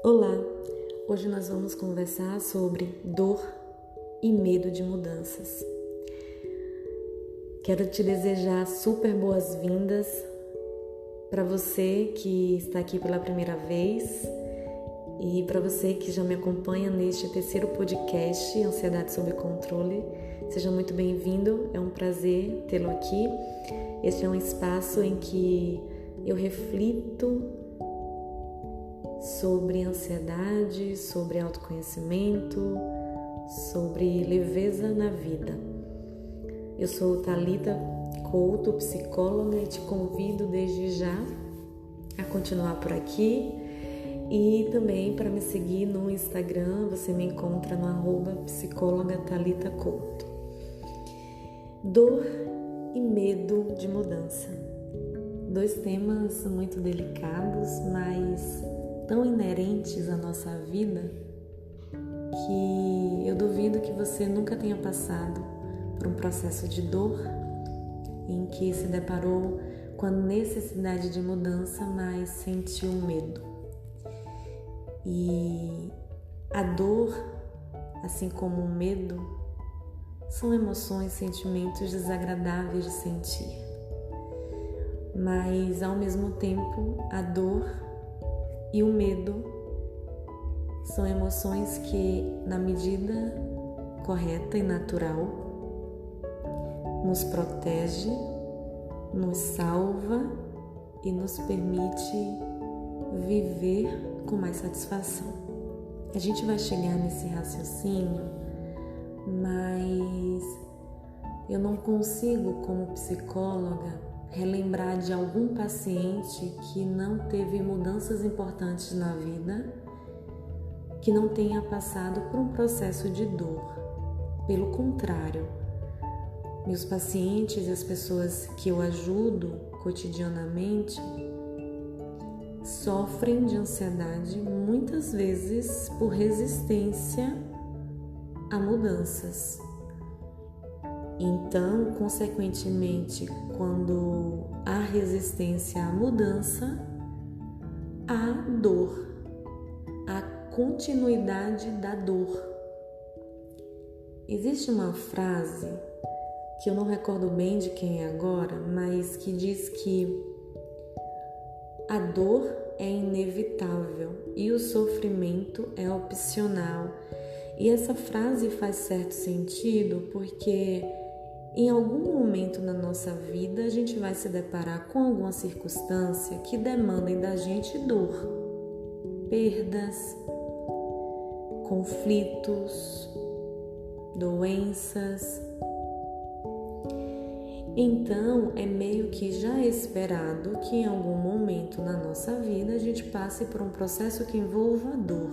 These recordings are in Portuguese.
Olá! Hoje nós vamos conversar sobre dor e medo de mudanças. Quero te desejar super boas-vindas para você que está aqui pela primeira vez e para você que já me acompanha neste terceiro podcast, Ansiedade sob Controle. Seja muito bem-vindo, é um prazer tê-lo aqui. Este é um espaço em que eu reflito sobre ansiedade, sobre autoconhecimento, sobre leveza na vida. Eu sou Thalita Couto, psicóloga, e te convido desde já a continuar por aqui e também para me seguir no Instagram. Você me encontra no @psicóloga Thalita Couto. Dor e medo de mudança. Dois temas muito delicados, mas tão inerentes à nossa vida que eu duvido que você nunca tenha passado por um processo de dor em que se deparou com a necessidade de mudança, mas sentiu medo. E a dor, assim como o medo, são emoções, sentimentos desagradáveis de sentir. Mas, ao mesmo tempo, a dor e o medo são emoções que, na medida correta e natural, nos protege, nos salva e nos permite viver com mais satisfação. A gente vai chegar nesse raciocínio, mas eu não consigo, como psicóloga, relembrar de algum paciente que não teve mudanças importantes na vida, que não tenha passado por um processo de dor. Pelo contrário, meus pacientes e as pessoas que eu ajudo cotidianamente sofrem de ansiedade muitas vezes por resistência a mudanças. Então, consequentemente, quando há resistência à mudança, há dor, há continuidade da dor. Existe uma frase que eu não recordo bem de quem é agora, mas que diz que a dor é inevitável e o sofrimento é opcional. E essa frase faz certo sentido porque em algum momento na nossa vida a gente vai se deparar com alguma circunstância que demandem da gente dor, perdas, conflitos, doenças. Então é meio que já esperado que em algum momento na nossa vida a gente passe por um processo que envolva dor.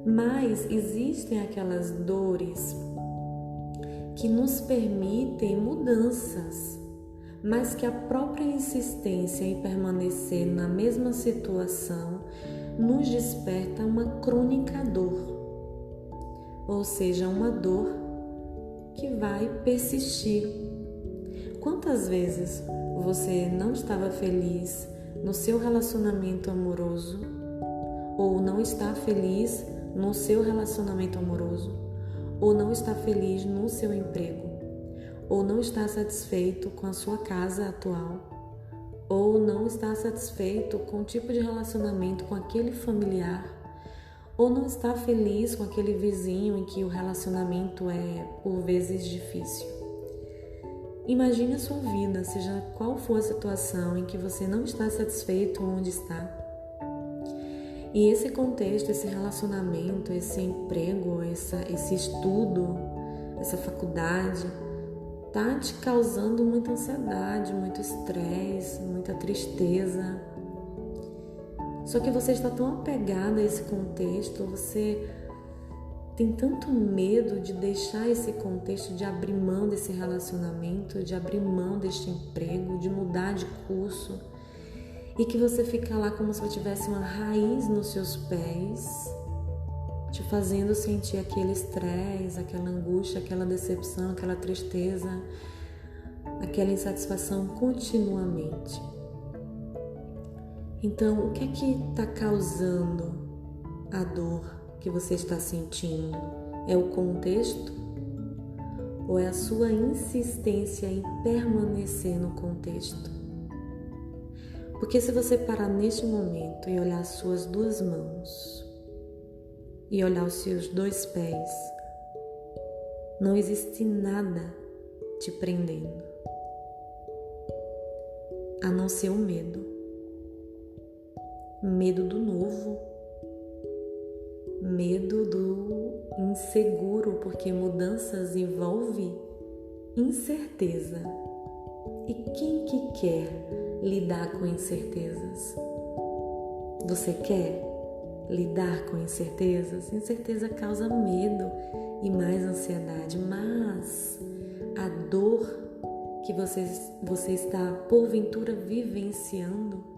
Mas existem aquelas dores que nos permitem mudanças, mas que a própria insistência em permanecer na mesma situação nos desperta uma crônica dor, ou seja, uma dor que vai persistir. Quantas vezes você não estava feliz no seu relacionamento amoroso, ou não está feliz no seu relacionamento amoroso, ou não está feliz no seu emprego, ou não está satisfeito com a sua casa atual, ou não está satisfeito com o tipo de relacionamento com aquele familiar, ou não está feliz com aquele vizinho em que o relacionamento é, por vezes, difícil. Imagine a sua vida, seja qual for a situação em que você não está satisfeito onde está. E esse contexto, esse relacionamento, esse emprego, esse estudo, essa faculdade, tá te causando muita ansiedade, muito estresse, muita tristeza. Só que você está tão apegada a esse contexto, você tem tanto medo de deixar esse contexto, de abrir mão desse relacionamento, de abrir mão deste emprego, de mudar de curso, e que você fica lá como se tivesse uma raiz nos seus pés, te fazendo sentir aquele estresse, aquela angústia, aquela decepção, aquela tristeza, aquela insatisfação continuamente. Então, o que é que está causando a dor que você está sentindo? É o contexto? Ou é a sua insistência em permanecer no contexto? Porque se você parar neste momento e olhar as suas 2 mãos e olhar os seus 2 pés, não existe nada te prendendo, a não ser o medo. Medo do novo, medo do inseguro, porque mudanças envolvem incerteza. E quem que quer lidar com incertezas? Você quer lidar com incertezas? Incerteza causa medo e mais ansiedade, mas a dor que você está porventura vivenciando,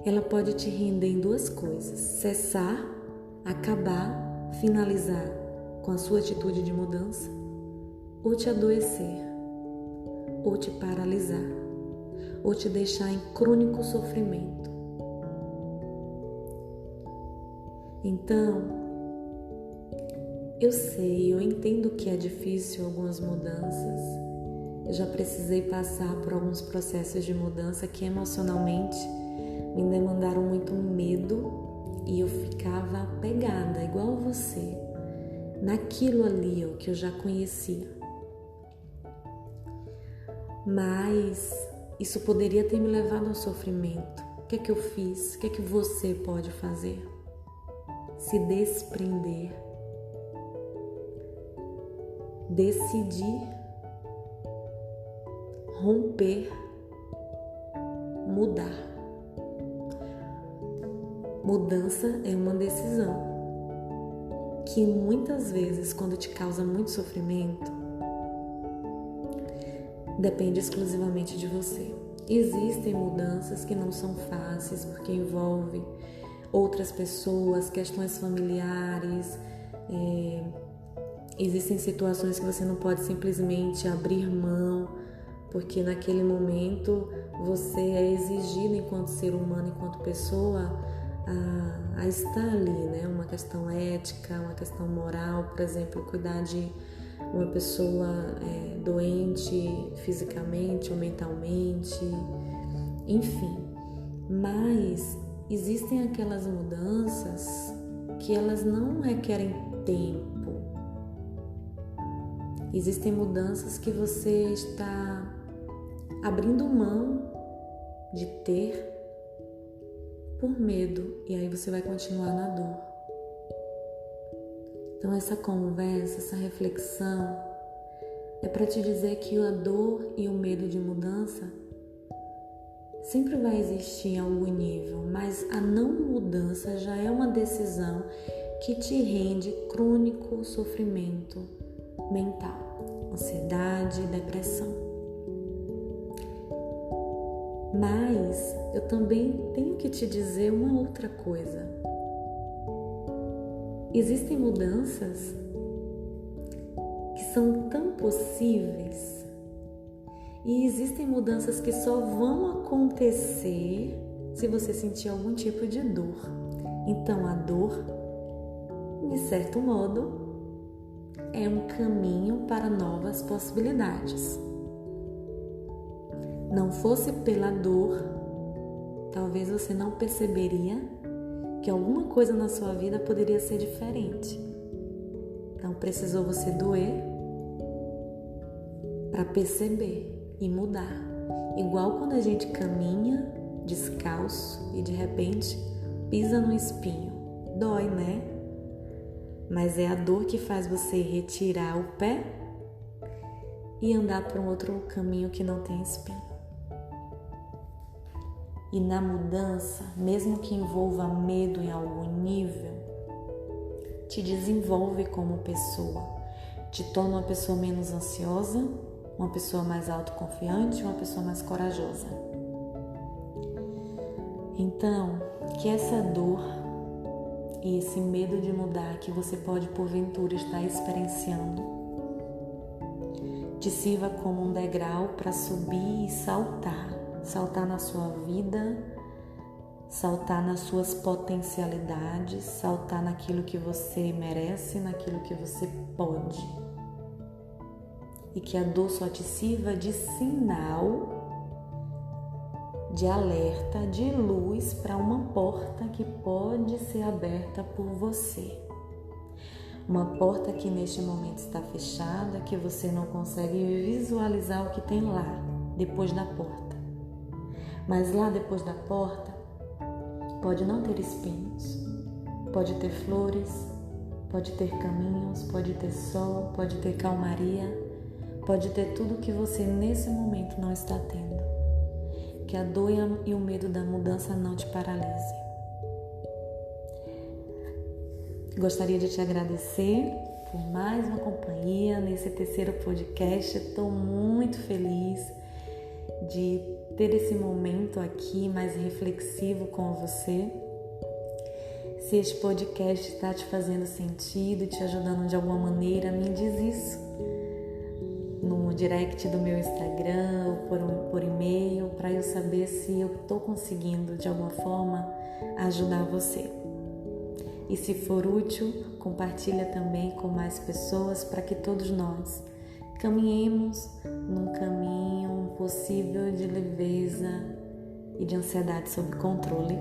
ela pode te render em 2 coisas: cessar, acabar, finalizar com a sua atitude de mudança, ou te adoecer, ou te paralisar, ou te deixar em crônico sofrimento. Então, eu sei, eu entendo que é difícil algumas mudanças. Eu já precisei passar por alguns processos de mudança que emocionalmente me demandaram muito medo e eu ficava apegada, igual você, naquilo ali que eu já conhecia. Mas isso poderia ter me levado ao sofrimento. O que é que eu fiz? O que é que você pode fazer? Se desprender, decidir, romper, mudar. Mudança é uma decisão que muitas vezes, quando te causa muito sofrimento, depende exclusivamente de você. Existem mudanças que não são fáceis porque envolvem outras pessoas, questões familiares, existem situações que você não pode simplesmente abrir mão, porque naquele momento você é exigido enquanto ser humano, enquanto pessoa, a estar ali, né? Uma questão ética, uma questão moral, por exemplo, cuidar de uma pessoa doente fisicamente ou mentalmente, enfim. Mas existem aquelas mudanças que elas não requerem tempo. Existem mudanças que você está abrindo mão de ter por medo, e aí você vai continuar na dor. Então essa conversa, essa reflexão é para te dizer que a dor e o medo de mudança sempre vai existir em algum nível, mas a não mudança já é uma decisão que te rende crônico sofrimento mental, ansiedade, depressão. Mas eu também tenho que te dizer uma outra coisa. Existem mudanças que são tão possíveis e existem mudanças que só vão acontecer se você sentir algum tipo de dor. Então a dor, de certo modo, é um caminho para novas possibilidades. Não fosse pela dor, talvez você não perceberia que alguma coisa na sua vida poderia ser diferente. Então precisou você doer para perceber e mudar. Igual quando a gente caminha descalço e de repente pisa no espinho. Dói, né? Mas é a dor que faz você retirar o pé e andar para um outro caminho que não tem espinho. E na mudança, mesmo que envolva medo em algum nível, te desenvolve como pessoa, te torna uma pessoa menos ansiosa, uma pessoa mais autoconfiante, uma pessoa mais corajosa. Então, que essa dor e esse medo de mudar que você pode porventura estar experienciando te sirva como um degrau para subir e saltar saltar na sua vida, saltar nas suas potencialidades, saltar naquilo que você merece, naquilo que você pode. E que a dor só te sirva de sinal, de alerta, de luz para uma porta que pode ser aberta por você. Uma porta que neste momento está fechada, que você não consegue visualizar o que tem lá, depois da porta. Mas lá depois da porta, pode não ter espinhos, pode ter flores, pode ter caminhos, pode ter sol, pode ter calmaria, pode ter tudo que você nesse momento não está tendo. Que a dor e o medo da mudança não te paralisem. Gostaria de te agradecer por mais uma companhia nesse terceiro podcast. Estou muito feliz de ter esse momento aqui mais reflexivo com você. Se este podcast está te fazendo sentido e te ajudando de alguma maneira, me diz isso no direct do meu Instagram ou por e-mail, para eu saber se eu estou conseguindo de alguma forma ajudar você. E se for útil, compartilha também com mais pessoas para que todos nós caminhemos num caminho possível de leveza e de ansiedade sob controle.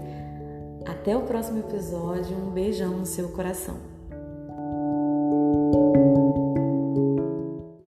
Até o próximo episódio, um beijão no seu coração.